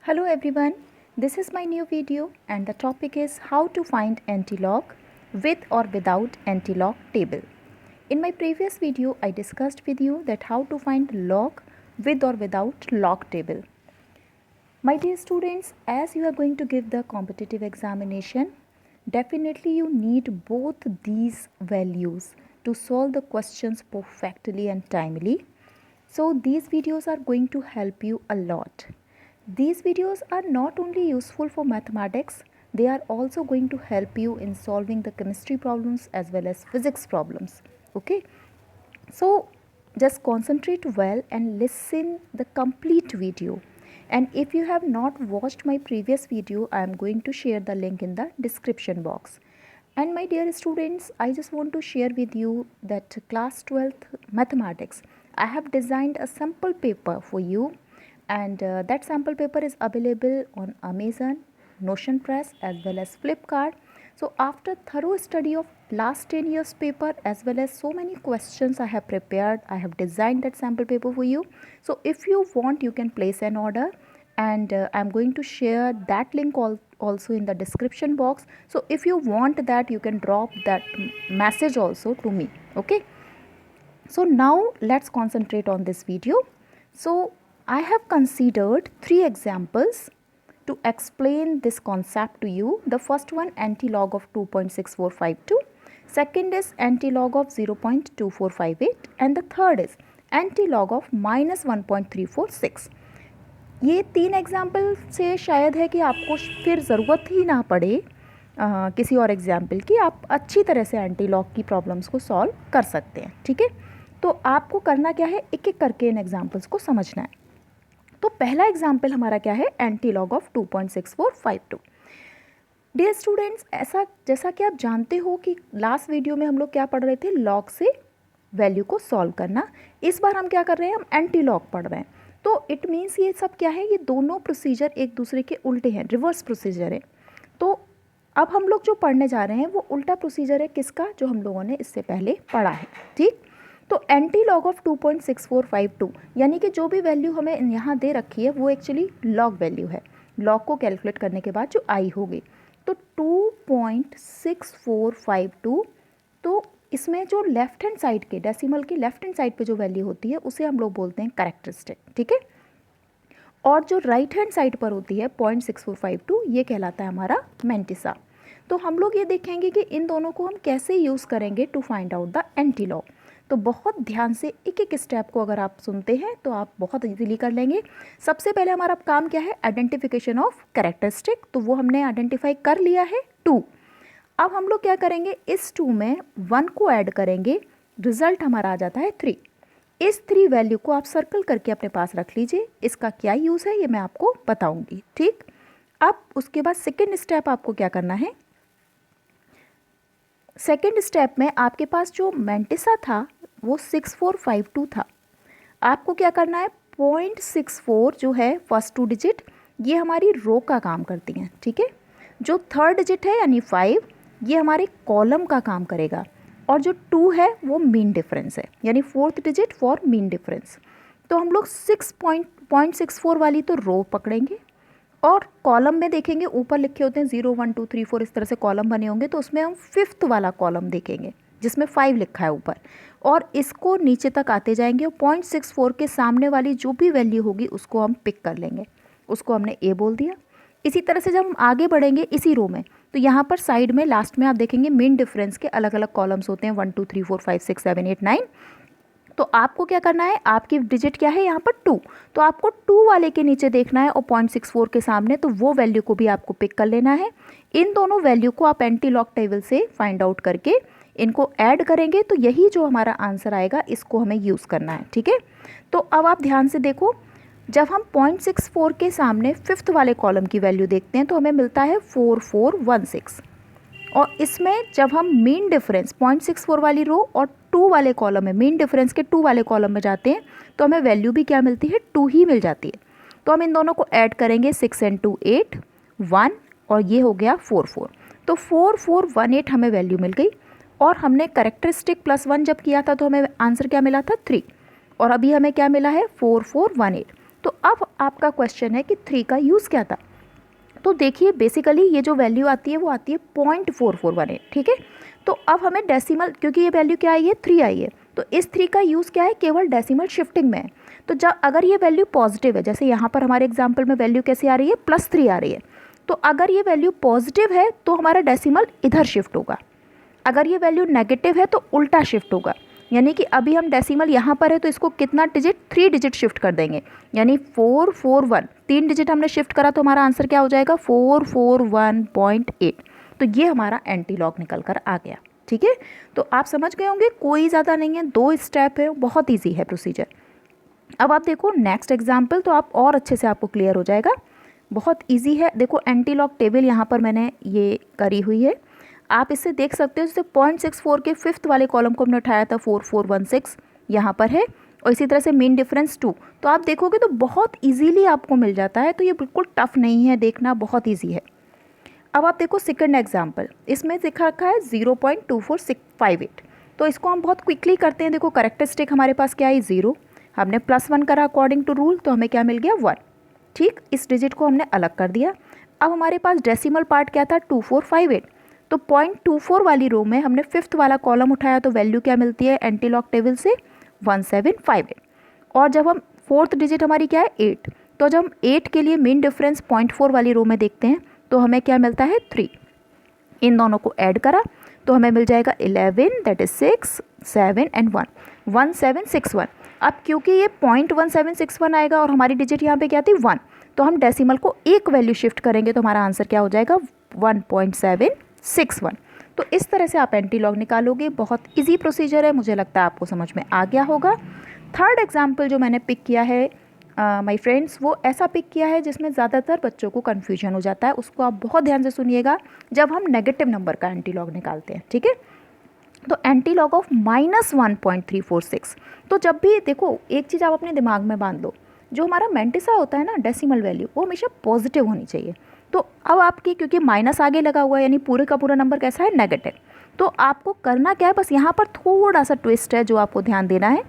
Hello everyone, this is my new video and the topic is how to find anti-log with or without anti-log table. In my previous video, I discussed with you that how to find log with or without log table. My dear students, as you are going to give the competitive examination, definitely you need both these values to solve the questions perfectly and timely. So these videos are going to help you a lot. These videos are not only useful for mathematics, they are also going to help you in solving the chemistry problems as well as physics problems. Okay, so just concentrate well and listen the complete video. And if you have not watched my previous video, I am going to share the link in the description box. And my dear students, I just want to share with you that class 12th mathematics, I have designed a sample paper for you, and that sample paper is available on Amazon, Notion Press as well as Flipkart. So after thorough study of last 10 years paper as well as so many questions I have prepared, I have designed that sample paper for you. So if you want, you can place an order, and I'm going to share that link also in the description box. So if you want that, you can drop that message also to me. Okay, so now let's concentrate on this video. So I have considered 3 examples to explain this concept to you. The first one, anti-log of 2.6452. Second is anti-log of 0.2458. And the third is anti-log of minus 1.346. ये 3 example से शायद है कि आपको फिर ज़रूरत ही ना पड़े किसी और एग्जाम्पल की, आप अच्छी तरह से एंटी लॉग की प्रॉब्लम्स को सॉल्व कर सकते हैं. ठीक है, तो आपको करना क्या है, एक एक करके इन एग्जाम्पल्स को समझना है. तो पहला एग्जाम्पल हमारा क्या है, anti log of 2.6452. Dear students, ऐसा जैसा कि आप जानते हो कि लास्ट वीडियो में हम लोग क्या पढ़ रहे थे, लॉग से वैल्यू को सॉल्व करना. इस बार हम क्या कर रहे हैं, हम एंटी लॉग पढ़ रहे हैं. तो इट मीन्स ये सब क्या है, ये दोनों प्रोसीजर एक दूसरे के उल्टे हैं, रिवर्स प्रोसीजर है. तो अब हम लोग जो पढ़ने जा रहे हैं वो उल्टा प्रोसीजर है किसका, जो हम लोगों ने इससे पहले पढ़ा है. ठीक, तो एंटी लॉग ऑफ 2.6452 यानी कि जो भी वैल्यू हमें यहाँ दे रखी है वो एक्चुअली लॉग वैल्यू है. लॉग को कैलकुलेट करने के बाद जो आई होगी, तो 2.6452, तो इसमें जो लेफ्ट हैंड साइड के डेसिमल की लेफ्ट हैंड साइड पे जो वैल्यू होती है उसे हम लोग बोलते हैं कैरेक्टरिस्टिक. ठीक है, और जो राइट हैंड साइड पर होती है 0.6452, ये कहलाता है हमारा मैंटिसा. तो हम लोग ये देखेंगे कि इन दोनों को हम कैसे यूज़ करेंगे to find out the anti log. तो बहुत ध्यान से एक एक स्टेप को अगर आप सुनते हैं तो आप बहुत इजीली कर लेंगे. सबसे पहले हमारा काम क्या है, आइडेंटिफिकेशन ऑफ कैरेक्टरिस्टिक. तो वो हमने आइडेंटिफाई कर लिया है 2. अब हम लोग क्या करेंगे, इस 2 में 1 को ऐड करेंगे, रिजल्ट हमारा आ जाता है 3. इस 3 वैल्यू को आप सर्कल करके अपने पास रख लीजिए. इसका क्या यूज़ है ये मैं आपको बताऊंगी. ठीक, अब उसके बाद सेकेंड स्टेप आपको क्या करना है, सेकेंड स्टेप में आपके पास जो मैंटिसा था वो 6452 था. आपको क्या करना है, 0.64 जो है फर्स्ट 2 डिजिट, ये हमारी रो का काम करती हैं. ठीक है, जो थर्ड डिजिट है यानी 5, ये हमारे कॉलम का काम करेगा, और जो 2 है वो मीन डिफरेंस है, यानी fourth digit for mean difference. तो हम लोग 6.64 वाली तो रो पकड़ेंगे, और कॉलम में देखेंगे ऊपर लिखे होते हैं 0 1 2 3 4 इस तरह से कॉलम बने होंगे, तो उसमें हम 5th वाला कॉलम देखेंगे जिसमें 5 लिखा है ऊपर, और इसको नीचे तक आते जाएंगे. 0.64 के सामने वाली जो भी वैल्यू होगी उसको हम पिक कर लेंगे, उसको हमने ए बोल दिया. इसी तरह से जब हम आगे बढ़ेंगे इसी रो में, तो यहाँ पर साइड में लास्ट में आप देखेंगे मीन डिफरेंस के अलग अलग कॉलम्स होते हैं, 1 2 3 4 5 6 7 8 9. तो आपको क्या करना है, आपकी डिजिट क्या है यहाँ पर 2, तो आपको 2 वाले के नीचे देखना है और 0.64 के सामने, तो वो वैल्यू को भी आपको पिक कर लेना है. इन दोनों वैल्यू को आप एंटी लॉग टेबल से फाइंड आउट करके इनको ऐड करेंगे, तो यही जो हमारा आंसर आएगा इसको हमें यूज़ करना है. ठीक है, तो अब आप ध्यान से देखो, जब हम 0.64 के सामने 5th वाले कॉलम की वैल्यू देखते हैं तो हमें मिलता है 4416, और इसमें जब हम मीन डिफरेंस 0.64 वाली रो और 2 वाले कॉलम में मीन डिफरेंस के 2 वाले कॉलम में जाते हैं तो हमें वैल्यू भी क्या मिलती है, 2 ही मिल जाती है. तो हम इन दोनों को ऐड करेंगे, 6 and 2 8 1, और ये हो गया 44. तो 4418 हमें वैल्यू मिल गई, और हमने करेक्टरिस्टिक +1 जब किया था तो हमें आंसर क्या मिला था, 3, और अभी हमें क्या मिला है 4418. तो अब आपका क्वेश्चन है कि 3 का यूज़ क्या था। तो देखिए बेसिकली ये जो वैल्यू आती है वो आती है 0.4418, ठीक है। तो अब हमें डेसिमल, क्योंकि ये वैल्यू क्या आई है 3 आई है, तो इस 3 का यूज़ क्या है, केवल डेसिमल शिफ्टिंग में है। तो जब अगर ये वैल्यू पॉजिटिव है, जैसे यहाँ पर हमारे एग्जाम्पल में वैल्यू कैसे आ रही है, +3 आ रही है, तो अगर ये वैल्यू पॉजिटिव है तो हमारा डेसिमल इधर शिफ्ट होगा, अगर ये वैल्यू नेगेटिव है तो उल्टा शिफ्ट होगा। यानी कि अभी हम डेसिमल यहाँ पर है तो इसको कितना डिजिट, 3 डिजिट शिफ्ट कर देंगे, यानी 441, 3 डिजिट हमने शिफ्ट करा तो हमारा आंसर क्या हो जाएगा 441.8। तो ये हमारा एंटी लॉग निकल कर आ गया, ठीक है। तो आप समझ गए होंगे, कोई ज़्यादा नहीं है, 2 स्टेप है, बहुत ईजी है प्रोसीजर। अब आप देखो नेक्स्ट एग्जाम्पल, तो आप और अच्छे से आपको क्लियर हो जाएगा, बहुत ईजी है। देखो एंटी लॉग टेबल यहाँ पर मैंने ये करी हुई है, आप इससे देख सकते हो। जैसे 0.64 के 5th वाले कॉलम को हमने उठाया था 4416 यहाँ पर है, और इसी तरह से मीन डिफरेंस 2, तो आप देखोगे तो बहुत इजीली आपको मिल जाता है। तो ये बिल्कुल टफ नहीं है, देखना बहुत इजी है। अब आप देखो सेकंड एग्जांपल, इसमें दिखा रखा है 0.24658, तो इसको हम बहुत क्विकली करते हैं। देखो करेक्टरिस्टिक हमारे पास क्या है 0, हमने +1 करा अकॉर्डिंग टू रूल, तो हमें क्या मिल गया 1, ठीक। इस डिजिट को हमने अलग कर दिया। अब हमारे पास डेसिमल पार्ट क्या था 2458, तो 0.24 वाली रो में हमने 5th वाला कॉलम उठाया, तो वैल्यू क्या मिलती है एंटी लॉग टेबल से 1758। और जब हम 4th डिजिट हमारी क्या है 8, तो जब हम 8 के लिए मीन डिफरेंस 0.4 वाली रो में देखते हैं तो हमें क्या मिलता है 3। इन दोनों को ऐड करा तो हमें मिल जाएगा 11, दैट इज 6, 7 एंड 1, 1761। अब क्योंकि ये 0.1761 आएगा और हमारी डिजिट यहाँ पे क्या थी 1, तो हम डेसिमल को एक वैल्यू शिफ्ट करेंगे तो हमारा आंसर क्या हो जाएगा 1.761। तो इस तरह से आप एंटी लॉग निकालोगे, बहुत इजी प्रोसीजर है, मुझे लगता है आपको समझ में आ गया होगा। थर्ड एग्जाम्पल जो मैंने पिक किया है माय फ्रेंड्स, वो ऐसा पिक किया है जिसमें ज़्यादातर बच्चों को कन्फ्यूजन हो जाता है, उसको आप बहुत ध्यान से सुनिएगा जब हम नेगेटिव नंबर का एंटी लॉग निकालते हैं, ठीक है। तो एंटी लॉग ऑफ -1.346, तो जब भी देखो एक चीज़ आप अपने दिमाग में बांध लो, जो हमारा मैंटिसा होता है ना डेसिमल वैल्यू, वो हमेशा पॉजिटिव होनी चाहिए। तो अब आपकी क्योंकि माइनस आगे लगा हुआ है, यानी पूरे का पूरा नंबर कैसा है नेगेटिव, तो आपको करना क्या है, बस यहाँ पर थोड़ा सा ट्विस्ट है जो आपको ध्यान देना है।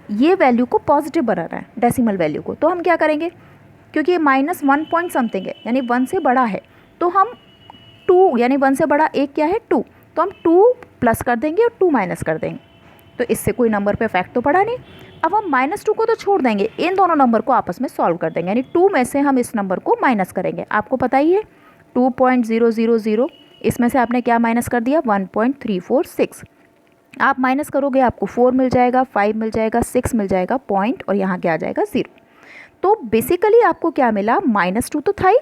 ये वैल्यू को पॉजिटिव बनाना है डेसिमल वैल्यू को, तो हम क्या करेंगे, क्योंकि ये -1 पॉइंट समथिंग है यानी 1 से बड़ा है, तो हम 2 यानी 1 से बड़ा एक क्या है 2, तो हम 2 प्लस कर देंगे और 2 माइनस कर देंगे, तो इससे कोई नंबर पे इफेक्ट तो पड़ा नहीं। अब हम -2 को तो छोड़ देंगे, इन दोनों नंबर को आपस में सॉल्व कर देंगे, यानी 2 में से हम इस नंबर को माइनस करेंगे। आपको पता ही है 2.000, इसमें से आपने क्या माइनस कर दिया 1.346, आप माइनस करोगे आपको 4 मिल जाएगा, 5 मिल जाएगा, 6 मिल जाएगा पॉइंट, और यहाँ क्या आ जाएगा 0। तो बेसिकली आपको क्या मिला -2 तो था ही,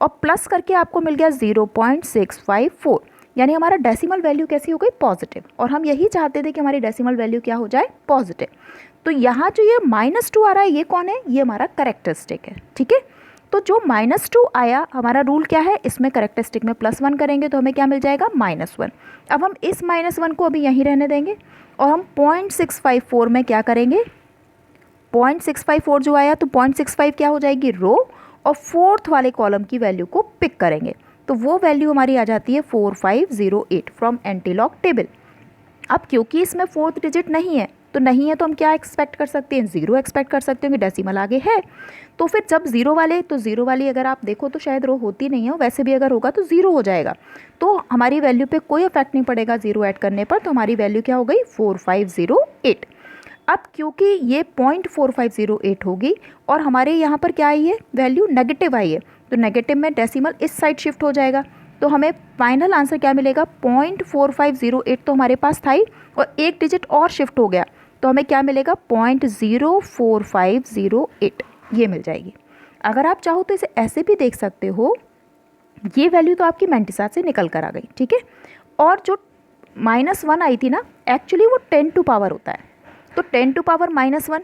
और प्लस करके आपको मिल गया 0.654, यानी हमारा डेसिमल वैल्यू कैसी हो गई पॉजिटिव, और हम यही चाहते थे कि हमारी डेसिमल वैल्यू क्या हो जाए पॉजिटिव। तो यहाँ जो ये -2 आ रहा है ये कौन है, ये हमारा करेक्टरिस्टिक है, ठीक है। तो जो -2 आया, हमारा रूल क्या है, इसमें करेक्टरिस्टिक में +1 करेंगे तो हमें क्या मिल जाएगा -1। अब हम इस -1 को अभी यहीं रहने देंगे, और हम 0.654 में क्या करेंगे, 0.654 जो आया तो 0.65 क्या हो जाएगी रो, और 4th वाले कॉलम की वैल्यू को पिक करेंगे, तो वो वैल्यू हमारी आ जाती है 4508 फ्रॉम एंटी लॉग टेबल। अब क्योंकि इसमें 4th डिजिट नहीं है, तो नहीं है तो हम क्या एक्सपेक्ट कर सकते हैं 0 एक्सपेक्ट कर सकते हैं कि डेसिमल आगे है। तो फिर जब 0 वाले, तो 0 वाली अगर आप देखो तो शायद रो होती नहीं है, वैसे भी अगर होगा तो 0 हो जाएगा, तो हमारी वैल्यू पे कोई इफेक्ट नहीं पड़ेगा 0 ऐड करने पर, तो हमारी वैल्यू क्या हो गई 4508। अब क्योंकि ये 0.4508 होगी और हमारे यहाँ पर क्या आई है वैल्यू नेगेटिव आई है, तो नेगेटिव में डेसिमल इस साइड शिफ्ट हो जाएगा, तो हमें फाइनल आंसर क्या मिलेगा 0.4508 तो हमारे पास था ही, और एक डिजिट और शिफ्ट हो गया तो हमें क्या मिलेगा 0.04508 ये मिल जाएगी। अगर आप चाहो तो इसे ऐसे भी देख सकते हो, ये वैल्यू तो आपकी मैंटिसा से निकल कर आ गई, ठीक है। और जो -1 आई थी ना, एक्चुअली वो 10 टू पावर होता है, तो 10 टू पावर -1,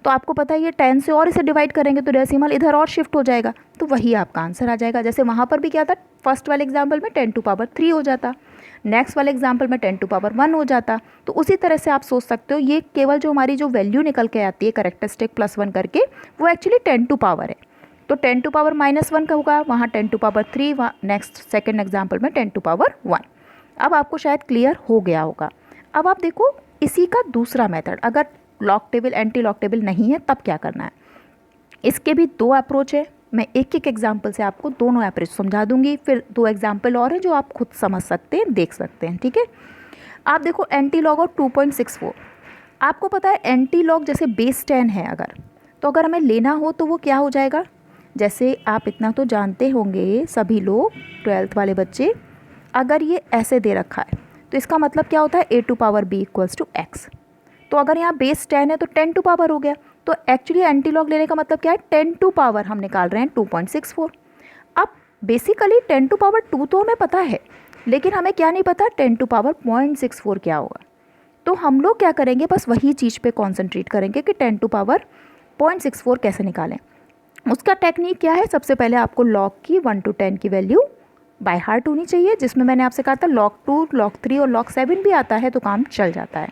तो आपको पता है ये 10 से और इसे डिवाइड करेंगे तो डेसिमल इधर और शिफ्ट हो जाएगा, तो वही आपका आंसर आ जाएगा। जैसे वहाँ पर भी क्या था, फर्स्ट वाले एग्जाम्पल में 10 टू पावर 3 हो जाता, नेक्स्ट वाले एग्जाम्पल में 10 टू पावर 1 हो जाता। तो उसी तरह से आप सोच सकते हो, ये केवल जो हमारी जो वैल्यू निकल के आती है करेक्टरिस्टिक +1 करके, वो एक्चुअली 10 टू पावर है, तो 10 टू पावर -1 का होगा, वहाँ 10 टू पावर 3, वहाँ नेक्स्ट सेकेंड एग्जाम्पल में 10 टू पावर 1। अब आपको शायद क्लियर हो गया होगा। अब आप देखो इसी का दूसरा मेथड, अगर log table anti log table नहीं है तब क्या करना है। इसके भी दो अप्रोच है, मैं एक एक एग्जाम्पल से आपको दोनों अप्रोच समझा दूंगी, फिर दो एग्जाम्पल और हैं जो आप खुद समझ सकते हैं, देख सकते हैं, ठीक है। आप देखो एंटी लॉग और 2.64, आपको पता है एंटी लॉग जैसे बेस 10 है अगर, तो अगर हमें लेना हो तो वो क्या हो जाएगा, जैसे आप इतना तो जानते होंगे सभी लोग 12th वाले बच्चे, अगर ये ऐसे दे रखा है तो इसका मतलब क्या होता है a to power b equals to x। तो अगर यहाँ बेस 10 है तो 10 टू पावर हो गया, तो एक्चुअली एंटी लॉग लेने का मतलब क्या है, 10 टू पावर हम निकाल रहे हैं 2.64। अब बेसिकली 10 टू पावर 2 तो हमें पता है, लेकिन हमें क्या नहीं पता 10 टू पावर 0.64 क्या होगा। तो हम लोग क्या करेंगे, बस वही चीज़ पे कॉन्सेंट्रेट करेंगे कि 10 टू पावर 0.64 कैसे निकालें। उसका टेक्निक क्या है, सबसे पहले आपको लॉग की 1 to 10 की वैल्यू बाय हार्ट होनी चाहिए, जिसमें मैंने आपसे कहा था log 2, log 3 और log 7 भी आता है तो काम चल जाता है।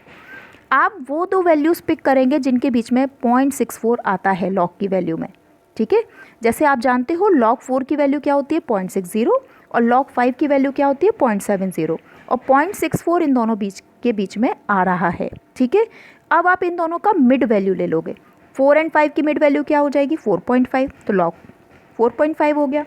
आप वो दो वैल्यूज़ पिक करेंगे जिनके बीच में 0.64 आता है लॉग की वैल्यू में, ठीक है। जैसे आप जानते हो log 4 की वैल्यू क्या होती है 0.60 और log 5 की वैल्यू क्या होती है 0.70 और 0.64 इन दोनों के बीच में आ रहा है, ठीक है। अब आप इन दोनों का मिड वैल्यू ले लोगे, 4 और 5 की मिड वैल्यू क्या हो जाएगी 4.5, तो log 4.5 हो गया,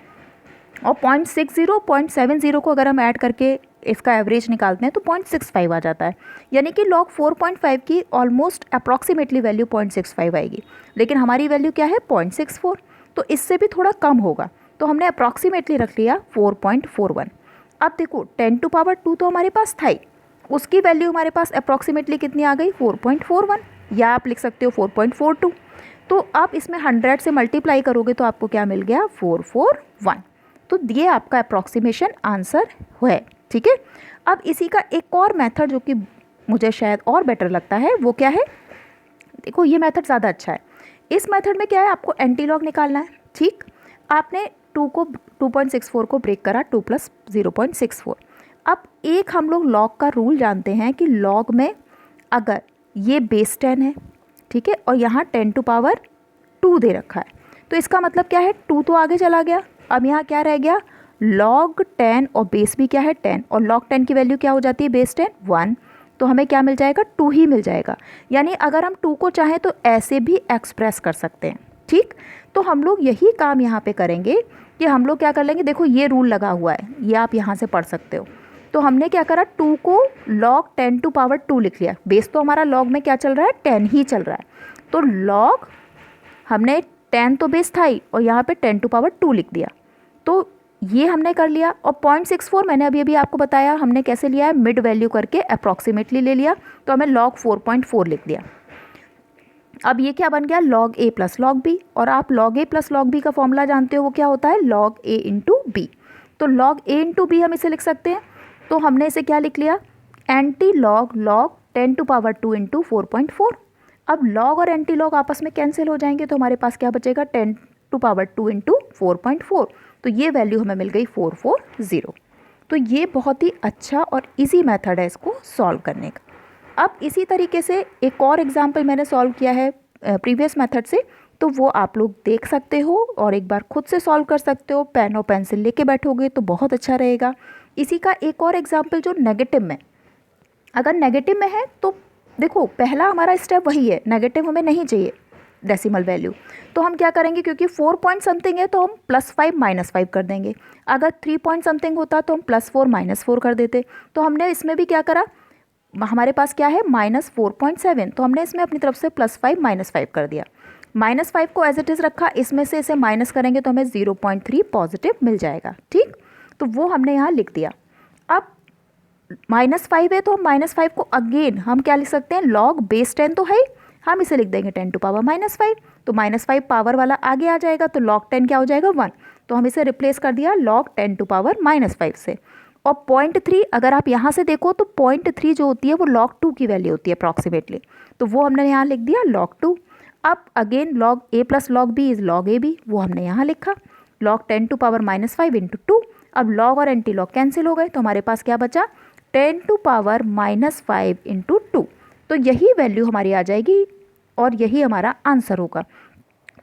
और 0.60 0.70 को अगर हम ऐड करके इसका एवरेज निकालते हैं तो 0.65 आ जाता है, यानी कि log 4.5 की ऑलमोस्ट अप्रॉक्सीमेटली वैल्यू 0.65 आएगी, लेकिन हमारी वैल्यू क्या है 0.64, तो इससे भी थोड़ा कम होगा, तो हमने अप्रॉक्सीमेटली रख लिया 4.41। अब देखो 10 टू पावर 2 तो हमारे पास था ही, उसकी वैल्यू हमारे पास अप्रॉक्सीमेटली कितनी आ गई 4.41, या आप लिख सकते हो 4.42। तो आप इसमें 100 से मल्टीप्लाई करोगे तो आपको क्या मिल गया 441। तो ये आपका अप्रॉक्सीमेशन आंसर है, ठीक है। अब इसी का एक और मेथड जो कि मुझे शायद और बेटर लगता है वो क्या है, देखो ये मेथड ज़्यादा अच्छा है। इस मेथड में क्या है, आपको एंटी लॉग निकालना है, ठीक। आपने 2.64 को ब्रेक करा 2 + 0.64। अब एक हम लोग लॉग का रूल जानते हैं कि लॉग में अगर ये बेस 10 है, ठीक है, और यहाँ 10 टू पावर 2 दे रखा है, तो इसका मतलब क्या है 2 तो आगे चला गया, अब यहाँ क्या रह गया log 10 और बेस भी क्या है 10, और log 10 की वैल्यू क्या हो जाती है बेस 10 1, तो हमें क्या मिल जाएगा 2 ही मिल जाएगा। यानी अगर हम 2 को चाहें तो ऐसे भी एक्सप्रेस कर सकते हैं, ठीक। तो हम लोग यही काम यहाँ पे करेंगे कि हम लोग क्या कर लेंगे, देखो ये रूल लगा हुआ है, ये आप यहाँ से पढ़ सकते हो। तो हमने क्या करा 2 को log 10 टू पावर 2 लिख लिया, बेस तो हमारा log में क्या चल रहा है 10 ही चल रहा है, तो log हमने 10 तो बेस था ही और यहाँ पे 10 टू पावर 2 लिख दिया, तो ये हमने कर लिया। और 0.64 मैंने अभी आपको बताया हमने कैसे लिया है, मिड वैल्यू करके अप्रॉक्सीमेटली ले लिया, तो हमें log 4.4 लिख दिया। अब ये क्या बन गया log a + log b, और आप log a + log b का फॉर्मूला जानते हो वो क्या होता है log a × b, तो log a × b हम इसे लिख सकते हैं। तो हमने इसे क्या लिख लिया anti log log 10 to power 2 × 4.4। अब लॉग और एंटी लॉग आपस में कैंसिल हो जाएंगे, तो हमारे पास क्या बचेगा 10 टू पावर 2 × 4.4, तो ये वैल्यू हमें मिल गई 440। तो ये बहुत ही अच्छा और इजी मेथड है इसको सॉल्व करने का। अब इसी तरीके से एक और एग्जांपल मैंने सॉल्व किया है प्रीवियस मेथड से, तो वो आप लोग देख सकते हो और एक बार खुद से सॉल्व कर सकते हो, पेन और पेंसिल लेके बैठोगे तो बहुत अच्छा रहेगा। इसी का एक और एग्जांपल जो नेगेटिव में, अगर नेगेटिव में है तो देखो पहला हमारा स्टेप वही है, नेगेटिव हमें नहीं चाहिए डेसिमल वैल्यू, तो हम क्या करेंगे क्योंकि 4 पॉइंट समथिंग है तो हम +5 -5 कर देंगे, अगर 3 पॉइंट समथिंग होता तो हम +4 -4 कर देते। तो हमने इसमें भी क्या करा, हमारे पास क्या है -4.7, तो हमने इसमें अपनी तरफ से +5 -5 कर दिया, -5 को एज इट इज़ रखा, इसमें से इसे माइनस करेंगे तो हमें 0.3 पॉजिटिव मिल जाएगा, ठीक। तो वो हमने यहाँ लिख दिया। अब -5 है तो हम -5 को अगेन हम क्या लिख सकते हैं log बेस 10 तो है, हम इसे लिख देंगे 10 टू पावर -5, तो -5 पावर वाला आगे आ जाएगा, तो log 10 क्या हो जाएगा 1, तो हम इसे रिप्लेस कर दिया log 10 टू पावर -5 से। और 0.3 अगर आप यहाँ से देखो तो 0.3 जो होती है वो log 2 की वैल्यू होती है अप्रॉक्सीमेटली, तो वो हमने यहाँ लिख दिया log 2। अब again log a + log b is log ab, वो हमने यहाँ लिखा log 10 टू पावर -5 × 2। अब log और एंटी लॉग कैंसिल हो गए, तो हमारे पास क्या बचा 10 टू पावर -5 × 2, तो यही वैल्यू हमारी आ जाएगी और यही हमारा आंसर होगा।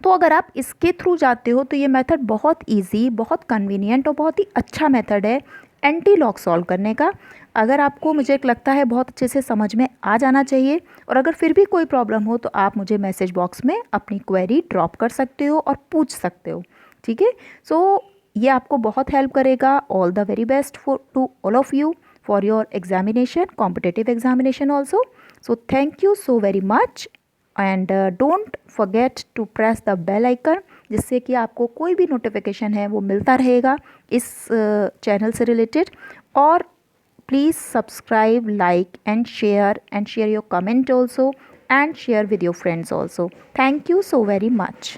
तो अगर आप इसके थ्रू जाते हो तो ये मेथड बहुत इजी, बहुत कन्वीनियंट और बहुत ही अच्छा मेथड है एंटी लॉक सॉल्व करने का। अगर आपको मुझे लगता है बहुत अच्छे से समझ में आ जाना चाहिए, और अगर फिर भी कोई प्रॉब्लम हो तो आप मुझे मैसेज बॉक्स में अपनी क्वेरी ड्रॉप कर सकते हो और पूछ सकते हो, ठीक है। सो ये आपको बहुत हेल्प करेगा। All the very best for to all of you for your examination, competitive examination also. So thank you so very much and don't forget to press the bell icon, जिससे कि आपको कोई भी नोटिफिकेशन है वो मिलता रहेगा इस चैनल से रिलेटेड। और please subscribe, like and share your comment also, and share with your friends also. Thank you so very much.